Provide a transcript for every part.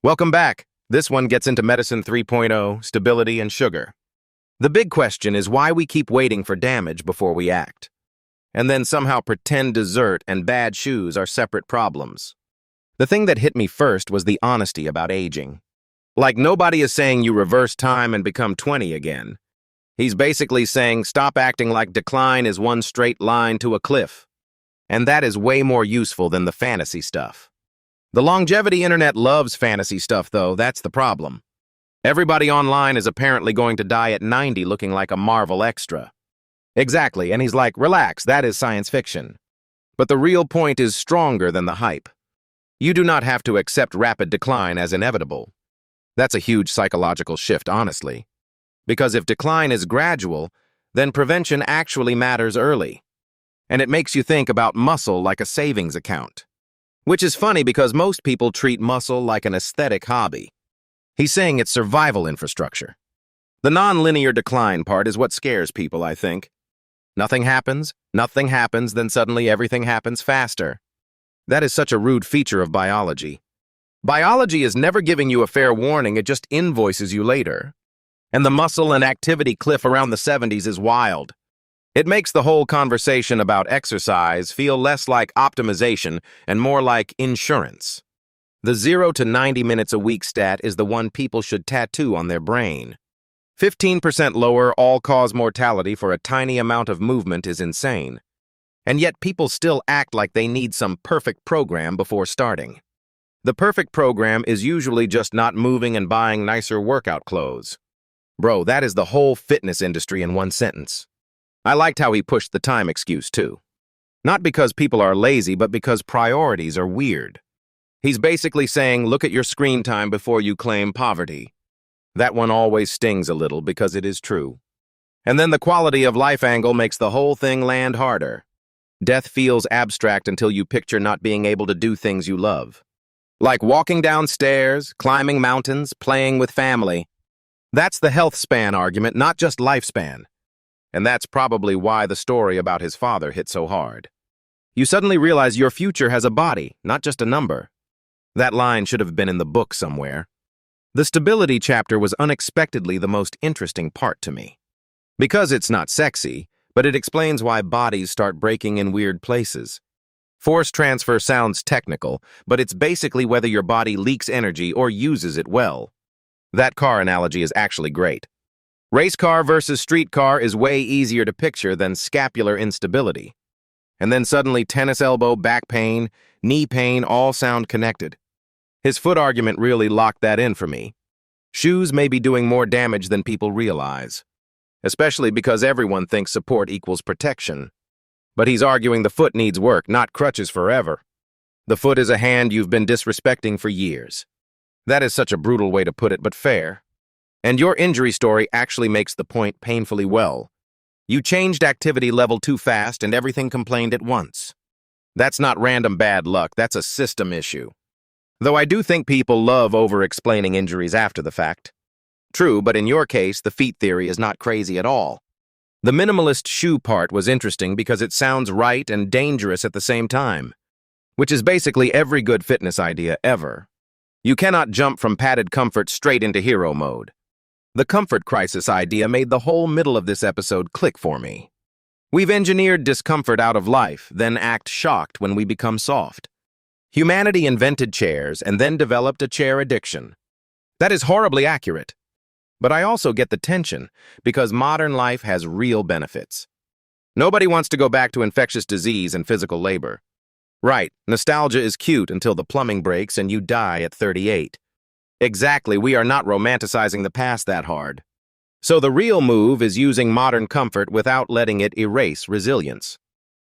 Welcome back. This one gets into Medicine 3.0, stability and sugar. The big question is why we keep waiting for damage before we act, and then somehow pretend dessert and bad shoes are separate problems. The thing that hit me first was the honesty about aging. Like nobody is saying you reverse time and become 20 again. He's basically saying stop acting like decline is one straight line to a cliff. And that is way more useful than the fantasy stuff. The longevity internet loves fantasy stuff, though. That's the problem. Everybody online is apparently going to die at 90 looking like a Marvel extra. Exactly, and he's like, relax, that is science fiction. But the real point is stronger than the hype. You do not have to accept rapid decline as inevitable. That's a huge psychological shift, honestly. Because if decline is gradual, then prevention actually matters early. And it makes you think about muscle like a savings account. Which is funny because most people treat muscle like an aesthetic hobby. He's saying it's survival infrastructure. The non-linear decline part is what scares people, I think. Nothing happens, then suddenly everything happens faster. That is such a rude feature of biology. Biology is never giving you a fair warning, it just invoices you later. And the muscle and activity cliff around the 70s is wild. It makes the whole conversation about exercise feel less like optimization and more like insurance. The 0 to 90 minutes a week stat is the one people should tattoo on their brain. 15% lower all-cause mortality for a tiny amount of movement is insane. And yet people still act like they need some perfect program before starting. The perfect program is usually just not moving and buying nicer workout clothes. Bro, that is the whole fitness industry in one sentence. I liked how he pushed the time excuse, too. Not because people are lazy, but because priorities are weird. He's basically saying, look at your screen time before you claim poverty. That one always stings a little because it is true. And then the quality of life angle makes the whole thing land harder. Death feels abstract until you picture not being able to do things you love. Like walking down stairs, climbing mountains, playing with family. That's the health span argument, not just lifespan. And that's probably why the story about his father hit so hard. You suddenly realize your future has a body, not just a number. That line should have been in the book somewhere. The stability chapter was unexpectedly the most interesting part to me. Because it's not sexy, but it explains why bodies start breaking in weird places. Force transfer sounds technical, but it's basically whether your body leaks energy or uses it well. That car analogy is actually great. Race car versus street car is way easier to picture than scapular instability. And then suddenly tennis elbow, back pain, knee pain all sound connected. His foot argument really locked that in for me. Shoes may be doing more damage than people realize, especially because everyone thinks support equals protection. But he's arguing the foot needs work, not crutches forever. The foot is a hand you've been disrespecting for years. That is such a brutal way to put it, but fair. And your injury story actually makes the point painfully well. You changed activity level too fast and everything complained at once. That's not random bad luck, that's a system issue. Though I do think people love over-explaining injuries after the fact. True, but in your case, the feet theory is not crazy at all. The minimalist shoe part was interesting because it sounds right and dangerous at the same time, which is basically every good fitness idea ever. You cannot jump from padded comfort straight into hero mode. The comfort crisis idea made the whole middle of this episode click for me. We've engineered discomfort out of life, then act shocked when we become soft. Humanity invented chairs and then developed a chair addiction. That is horribly accurate. But I also get the tension because modern life has real benefits. Nobody wants to go back to infectious disease and physical labor. Right, nostalgia is cute until the plumbing breaks and you die at 38. Exactly, we are not romanticizing the past that hard. So the real move is using modern comfort without letting it erase resilience.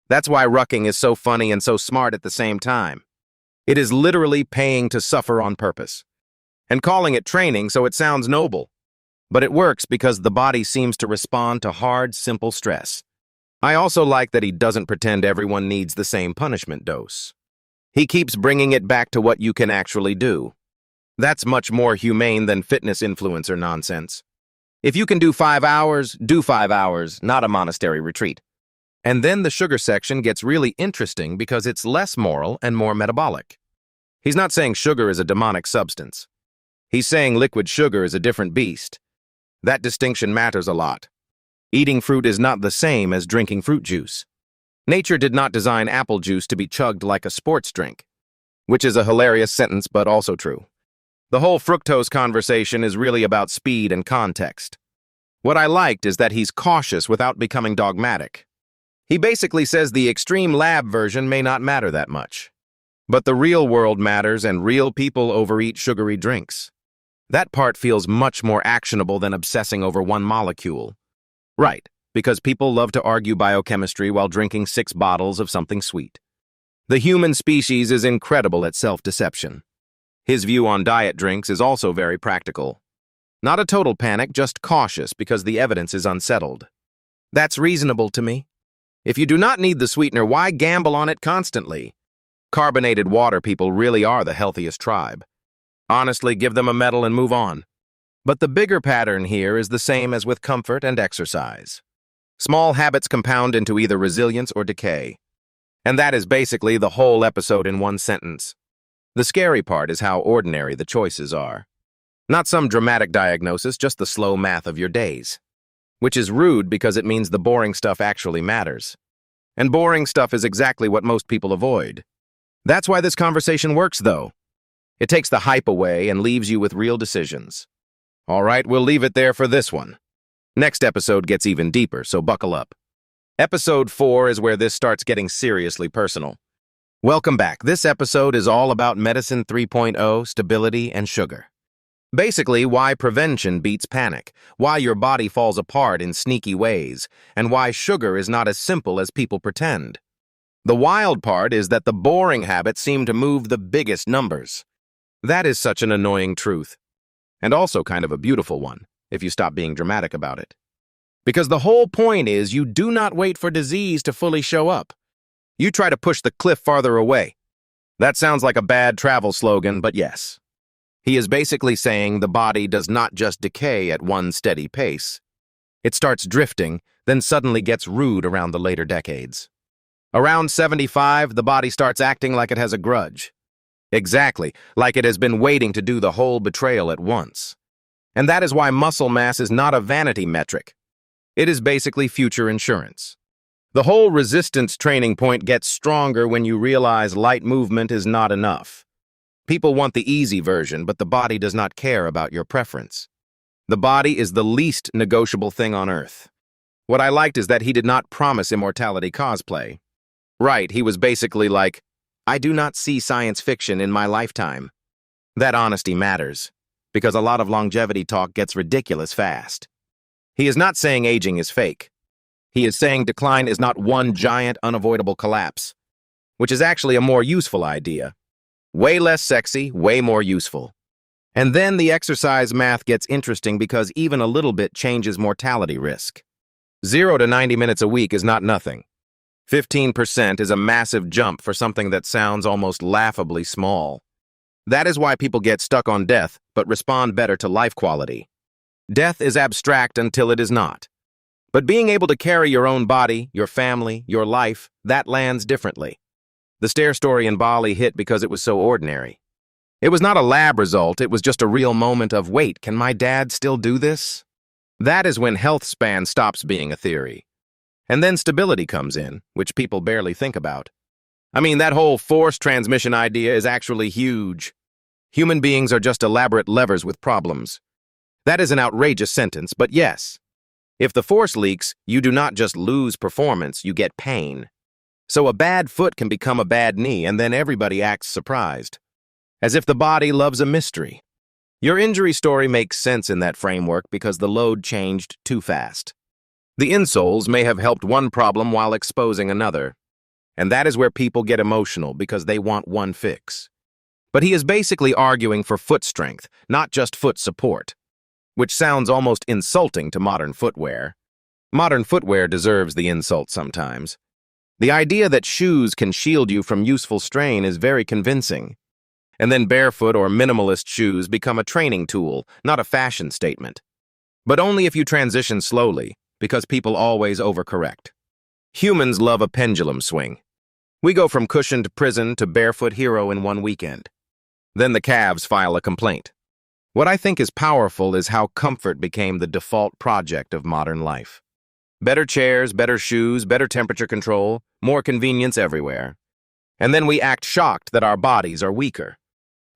That's why rucking is so funny and so smart at the same time. It is literally paying to suffer on purpose. And calling it training so it sounds noble. But it works because the body seems to respond to hard, simple stress. I also like that he doesn't pretend everyone needs the same punishment dose. He keeps bringing it back to what you can actually do. That's much more humane than fitness influencer nonsense. If you can do 5 hours, do 5 hours, not a monastery retreat. And then the sugar section gets really interesting because it's less moral and more metabolic. He's not saying sugar is a demonic substance. He's saying liquid sugar is a different beast. That distinction matters a lot. Eating fruit is not the same as drinking fruit juice. Nature did not design apple juice to be chugged like a sports drink, which is a hilarious sentence but also true. The whole fructose conversation is really about speed and context. What I liked is that he's cautious without becoming dogmatic. He basically says the extreme lab version may not matter that much. But the real world matters and real people overeat sugary drinks. That part feels much more actionable than obsessing over one molecule. Right, because people love to argue biochemistry while drinking 6 bottles of something sweet. The human species is incredible at self-deception. His view on diet drinks is also very practical. Not a total panic, just cautious because the evidence is unsettled. That's reasonable to me. If you do not need the sweetener, why gamble on it constantly? Carbonated water people really are the healthiest tribe. Honestly, give them a medal and move on. But the bigger pattern here is the same as with comfort and exercise. Small habits compound into either resilience or decay. And that is basically the whole episode in one sentence. The scary part is how ordinary the choices are. Not some dramatic diagnosis, just the slow math of your days. Which is rude because it means the boring stuff actually matters. And boring stuff is exactly what most people avoid. That's why this conversation works, though. It takes the hype away and leaves you with real decisions. All right, we'll leave it there for this one. Next episode gets even deeper, so buckle up. Episode 4 is where this starts getting seriously personal. Welcome back. This episode is all about Medicine 3.0, stability, and sugar. Basically, why prevention beats panic, why your body falls apart in sneaky ways, and why sugar is not as simple as people pretend. The wild part is that the boring habits seem to move the biggest numbers. That is such an annoying truth. And also kind of a beautiful one, if you stop being dramatic about it. Because the whole point is you do not wait for disease to fully show up. You try to push the cliff farther away. That sounds like a bad travel slogan, but yes. He is basically saying the body does not just decay at one steady pace. It starts drifting, then suddenly gets rude around the later decades. Around 75, the body starts acting like it has a grudge. Exactly, like it has been waiting to do the whole betrayal at once. And that is why muscle mass is not a vanity metric. It is basically future insurance. The whole resistance training point gets stronger when you realize light movement is not enough. People want the easy version, but the body does not care about your preference. The body is the least negotiable thing on earth. What I liked is that he did not promise immortality cosplay. Right, he was basically like, I do not see science fiction in my lifetime. That honesty matters, because a lot of longevity talk gets ridiculous fast. He is not saying aging is fake. He is saying decline is not one giant unavoidable collapse, which is actually a more useful idea. Way less sexy, way more useful. And then the exercise math gets interesting because even a little bit changes mortality risk. 0 to 90 minutes a week is not nothing. 15% is a massive jump for something that sounds almost laughably small. That is why people get stuck on death, but respond better to life quality. Death is abstract until it is not. But being able to carry your own body, your family, your life, that lands differently. The stair story in Bali hit because it was so ordinary. It was not a lab result, it was just a real moment of, wait, can my dad still do this? That is when health span stops being a theory. And then stability comes in, which people barely think about. I mean, that whole force transmission idea is actually huge. Human beings are just elaborate levers with problems. That is an outrageous sentence, but yes. If the force leaks, you do not just lose performance, you get pain. So a bad foot can become a bad knee, and then everybody acts surprised. As if the body loves a mystery. Your injury story makes sense in that framework because the load changed too fast. The insoles may have helped one problem while exposing another. And that is where people get emotional because they want one fix. But he is basically arguing for foot strength, not just foot support. Which sounds almost insulting to modern footwear. Modern footwear deserves the insult sometimes. The idea that shoes can shield you from useful strain is very convincing. And then barefoot or minimalist shoes become a training tool, not a fashion statement. But only if you transition slowly, because people always overcorrect. Humans love a pendulum swing. We go from cushioned prison to barefoot hero in one weekend. Then the calves file a complaint. What I think is powerful is how comfort became the default project of modern life. Better chairs, better shoes, better temperature control, more convenience everywhere. And then we act shocked that our bodies are weaker.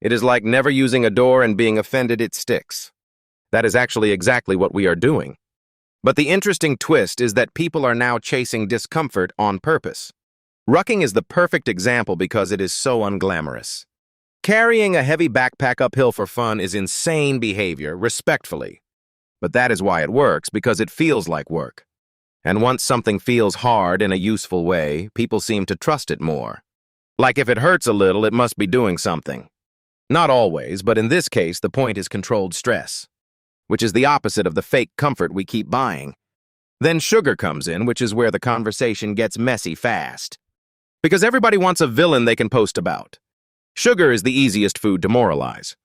It is like never using a door and being offended it sticks. That is actually exactly what we are doing. But the interesting twist is that people are now chasing discomfort on purpose. Rucking is the perfect example because it is so unglamorous. Carrying a heavy backpack uphill for fun is insane behavior, respectfully. But that is why it works, because it feels like work. And once something feels hard in a useful way, people seem to trust it more. Like if it hurts a little, it must be doing something. Not always, but in this case, the point is controlled stress, which is the opposite of the fake comfort we keep buying. Then sugar comes in, which is where the conversation gets messy fast. Because everybody wants a villain they can post about. Sugar is the easiest food to moralize.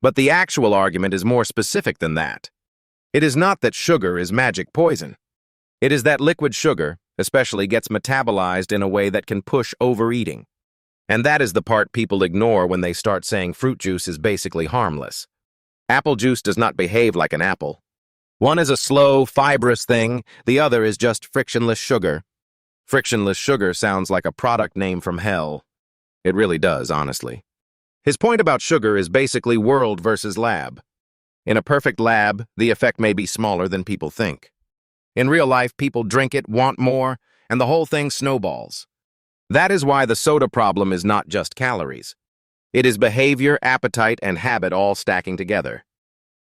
But the actual argument is more specific than that. It is not that sugar is magic poison. It is that liquid sugar, especially, gets metabolized in a way that can push overeating. And that is the part people ignore when they start saying fruit juice is basically harmless. Apple juice does not behave like an apple. One is a slow, fibrous thing, the other is just frictionless sugar. Frictionless sugar sounds like a product name from hell. It really does, honestly. His point about sugar is basically world versus lab. In a perfect lab, the effect may be smaller than people think. In real life, people drink it, want more, and the whole thing snowballs. That is why the soda problem is not just calories. It is behavior, appetite, and habit all stacking together.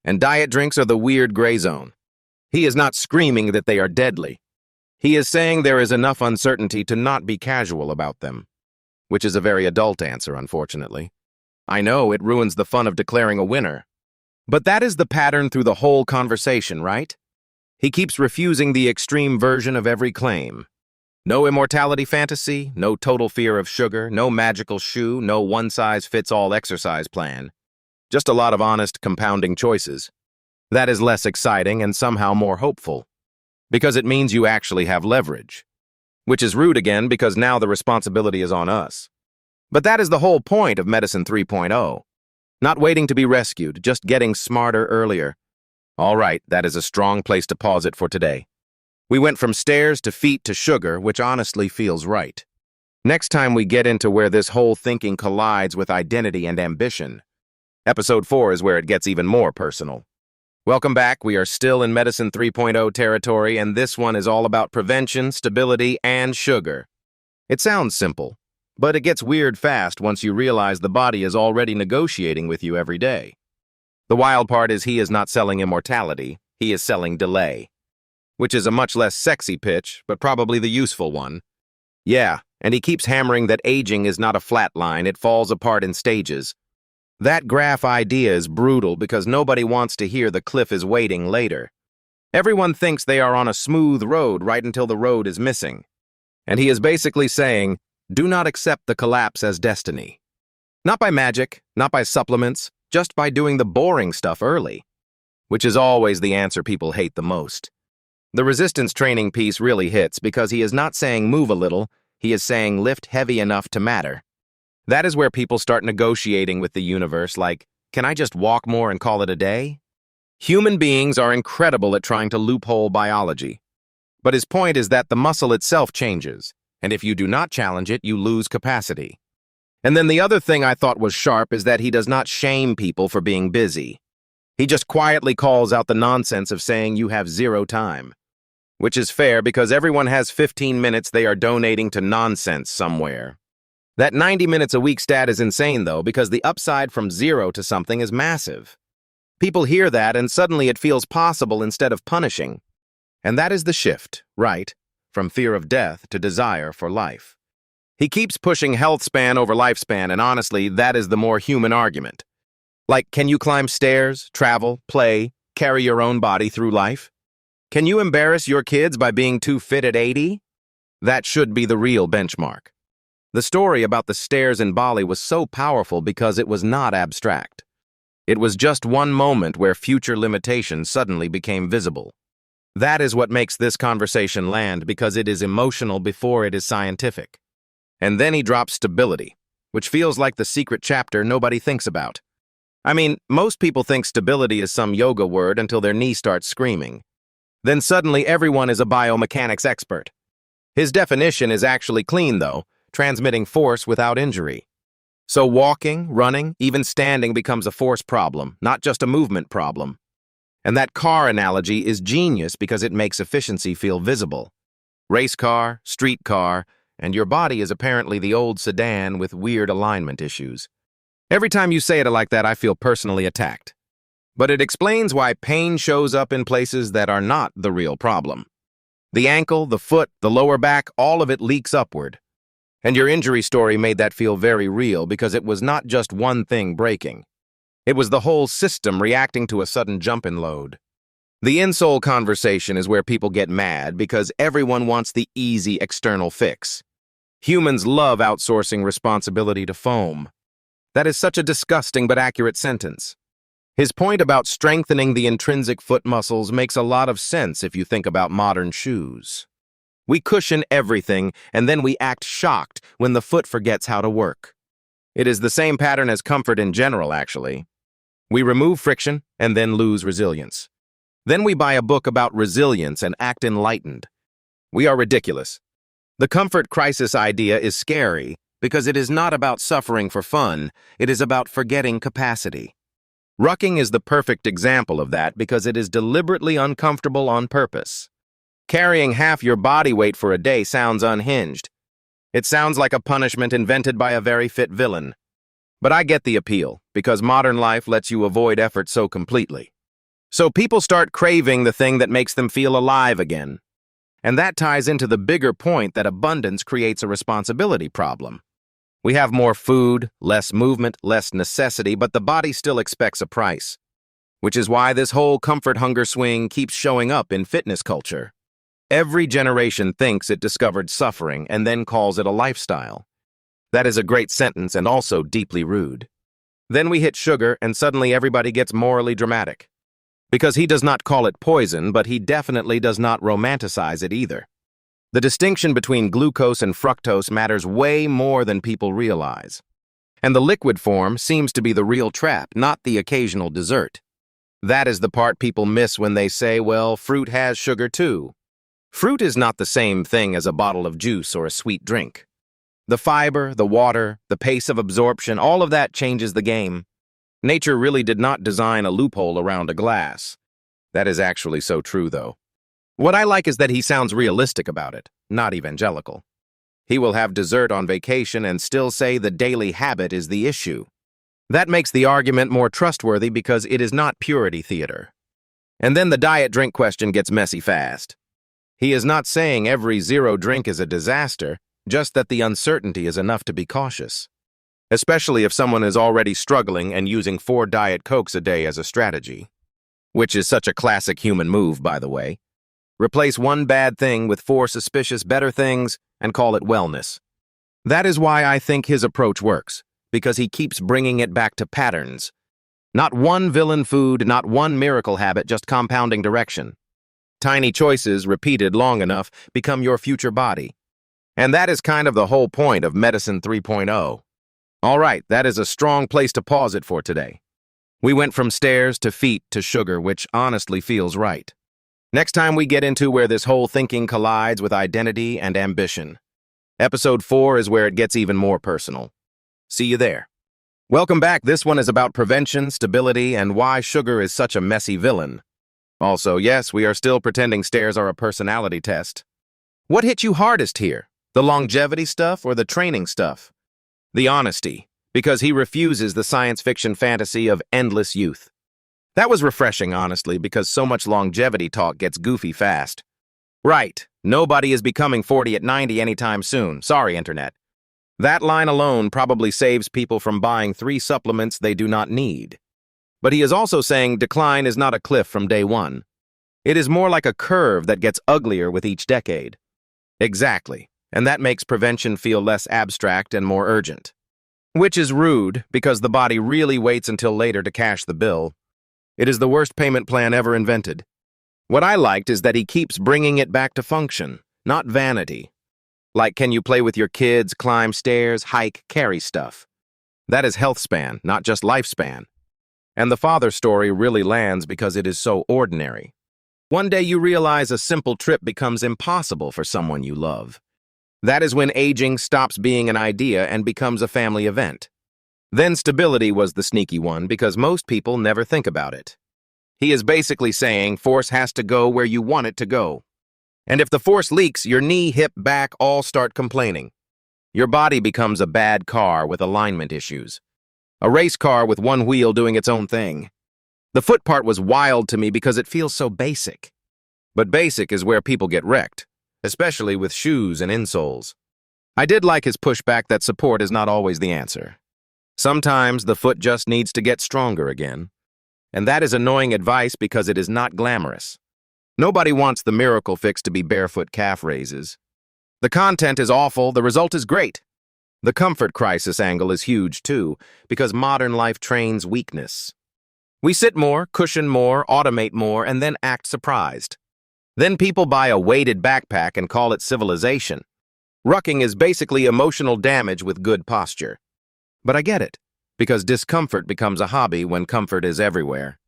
And diet drinks are the weird gray zone. He is not screaming that they are deadly. He is saying there is enough uncertainty to not be casual about them. Which is a very adult answer, unfortunately. I know, it ruins the fun of declaring a winner. But that is the pattern through the whole conversation, right? He keeps refusing the extreme version of every claim. No immortality fantasy, no total fear of sugar, no magical shoe, no one-size-fits-all exercise plan. Just a lot of honest, compounding choices. That is less exciting and somehow more hopeful. Because it means you actually have leverage. Which is rude again, because now the responsibility is on us. But that is the whole point of Medicine 3.0. Not waiting to be rescued, just getting smarter earlier. All right, that is a strong place to pause it for today. We went from stairs to feet to sugar, which honestly feels right. Next time we get into where this whole thinking collides with identity and ambition. Episode 4 is where it gets even more personal. Welcome back. We are still in Medicine 3.0 territory, and this one is all about prevention, stability, and sugar. It sounds simple, but it gets weird fast once you realize the body is already negotiating with you every day. The wild part is he is not selling immortality, he is selling delay. Which is a much less sexy pitch, but probably the useful one. Yeah, and he keeps hammering that aging is not a flat line, it falls apart in stages. That graph idea is brutal because nobody wants to hear the cliff is waiting later. Everyone thinks they are on a smooth road right until the road is missing. And he is basically saying, do not accept the collapse as destiny. Not by magic, not by supplements, just by doing the boring stuff early. Which is always the answer people hate the most. The resistance training piece really hits because he is not saying move a little, he is saying lift heavy enough to matter. That is where people start negotiating with the universe like, can I just walk more and call it a day? Human beings are incredible at trying to loophole biology. But his point is that the muscle itself changes, and if you do not challenge it, you lose capacity. And then the other thing I thought was sharp is that he does not shame people for being busy. He just quietly calls out the nonsense of saying you have zero time. Which is fair because everyone has 15 minutes they are donating to nonsense somewhere. That 90 minutes a week stat is insane though, because the upside from zero to something is massive. People hear that and suddenly it feels possible instead of punishing. And that is the shift, right? From fear of death to desire for life. He keeps pushing health span over lifespan, and honestly, that is the more human argument. Like, can you climb stairs, travel, play, carry your own body through life? Can you embarrass your kids by being too fit at 80? That should be the real benchmark. The story about the stairs in Bali was so powerful because it was not abstract. It was just one moment where future limitations suddenly became visible. That is what makes this conversation land because it is emotional before it is scientific. And then he drops stability, which feels like the secret chapter nobody thinks about. I mean, most people think stability is some yoga word until their knee starts screaming. Then suddenly everyone is a biomechanics expert. His definition is actually clean, though, transmitting force without injury. So walking, running, even standing becomes a force problem, not just a movement problem. And that car analogy is genius because it makes efficiency feel visible. Race car, street car, and your body is apparently the old sedan with weird alignment issues. Every time you say it like that, I feel personally attacked. But it explains why pain shows up in places that are not the real problem. The ankle, the foot, the lower back, all of it leaks upward. And your injury story made that feel very real because it was not just one thing breaking. It was the whole system reacting to a sudden jump in load. The insole conversation is where people get mad because everyone wants the easy external fix. Humans love outsourcing responsibility to foam. That is such a disgusting but accurate sentence. His point about strengthening the intrinsic foot muscles makes a lot of sense if you think about modern shoes. We cushion everything, and then we act shocked when the foot forgets how to work. It is the same pattern as comfort in general, actually. We remove friction and then lose resilience. Then we buy a book about resilience and act enlightened. We are ridiculous. The comfort crisis idea is scary because it is not about suffering for fun, it is about forgetting capacity. Rucking is the perfect example of that because it is deliberately uncomfortable on purpose. Carrying half your body weight for a day sounds unhinged. It sounds like a punishment invented by a very fit villain. But I get the appeal, because modern life lets you avoid effort so completely. So people start craving the thing that makes them feel alive again. And that ties into the bigger point that abundance creates a responsibility problem. We have more food, less movement, less necessity, but the body still expects a price. Which is why this whole comfort-hunger swing keeps showing up in fitness culture. Every generation thinks it discovered suffering and then calls it a lifestyle. That is a great sentence and also deeply rude. Then we hit sugar and suddenly everybody gets morally dramatic. Because he does not call it poison, but he definitely does not romanticize it either. The distinction between glucose and fructose matters way more than people realize. And the liquid form seems to be the real trap, not the occasional dessert. That is the part people miss when they say, well, fruit has sugar too. Fruit is not the same thing as a bottle of juice or a sweet drink. The fiber, the water, the pace of absorption, all of that changes the game. Nature really did not design a loophole around a glass. That is actually so true, though. What I like is that he sounds realistic about it, not evangelical. He will have dessert on vacation and still say the daily habit is the issue. That makes the argument more trustworthy because it is not purity theater. And then the diet drink question gets messy fast. He is not saying every zero drink is a disaster, just that the uncertainty is enough to be cautious. Especially if someone is already struggling and using 4 Diet Cokes a day as a strategy. Which is such a classic human move, by the way. Replace one bad thing with 4 suspicious better things and call it wellness. That is why I think his approach works, because he keeps bringing it back to patterns. Not one villain food, not one miracle habit, just compounding direction. Tiny choices, repeated long enough, become your future body. And that is kind of the whole point of Medicine 3.0. All right, that is a strong place to pause it for today. We went from stairs to feet to sugar, which honestly feels right. Next time we get into where this whole thinking collides with identity and ambition. Episode 4 is where it gets even more personal. See you there. Welcome back. This one is about prevention, stability, and why sugar is such a messy villain. Also, yes, we are still pretending stairs are a personality test. What hit you hardest here? The longevity stuff or the training stuff? The honesty, because he refuses the science fiction fantasy of endless youth. That was refreshing, honestly, because so much longevity talk gets goofy fast. Right, nobody is becoming 40 at 90 anytime soon. Sorry, Internet. That line alone probably saves people from buying 3 supplements they do not need. But he is also saying decline is not a cliff from day one. It is more like a curve that gets uglier with each decade. Exactly. And that makes prevention feel less abstract and more urgent. Which is rude, because the body really waits until later to cash the bill. It is the worst payment plan ever invented. What I liked is that he keeps bringing it back to function, not vanity. Like, can you play with your kids, climb stairs, hike, carry stuff? That is health span, not just lifespan. And the father story really lands because it is so ordinary. One day you realize a simple trip becomes impossible for someone you love. That is when aging stops being an idea and becomes a family event. Then stability was the sneaky one because most people never think about it. He is basically saying force has to go where you want it to go. And if the force leaks, your knee, hip, back all start complaining. Your body becomes a bad car with alignment issues. A race car with one wheel doing its own thing. The foot part was wild to me because it feels so basic. But basic is where people get wrecked, especially with shoes and insoles. I did like his pushback that support is not always the answer. Sometimes the foot just needs to get stronger again. And that is annoying advice because it is not glamorous. Nobody wants the miracle fix to be barefoot calf raises. The content is awful, the result is great. The comfort crisis angle is huge too, because modern life trains weakness. We sit more, cushion more, automate more, and then act surprised. Then people buy a weighted backpack and call it civilization. Rucking is basically emotional damage with good posture. But I get it, because discomfort becomes a hobby when comfort is everywhere.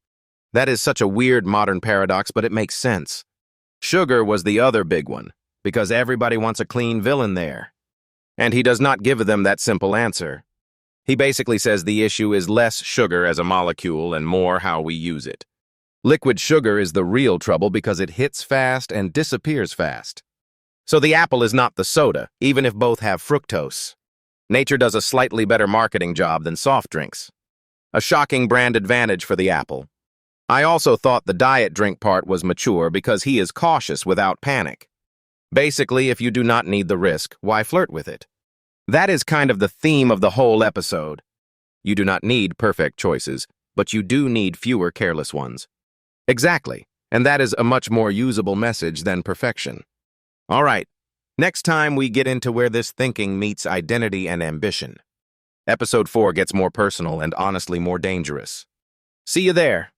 That is such a weird modern paradox, but it makes sense. Sugar was the other big one, because everybody wants a clean villain there. And he does not give them that simple answer. He basically says the issue is less sugar as a molecule and more how we use it. Liquid sugar is the real trouble because it hits fast and disappears fast. So the apple is not the soda, even if both have fructose. Nature does a slightly better marketing job than soft drinks. A shocking brand advantage for the apple. I also thought the diet drink part was mature because he is cautious without panic. Basically, if you do not need the risk, why flirt with it? That is kind of the theme of the whole episode. You do not need perfect choices, but you do need fewer careless ones. Exactly, and that is a much more usable message than perfection. All right, next time we get into where this thinking meets identity and ambition. Episode 4 gets more personal and honestly more dangerous. See you there.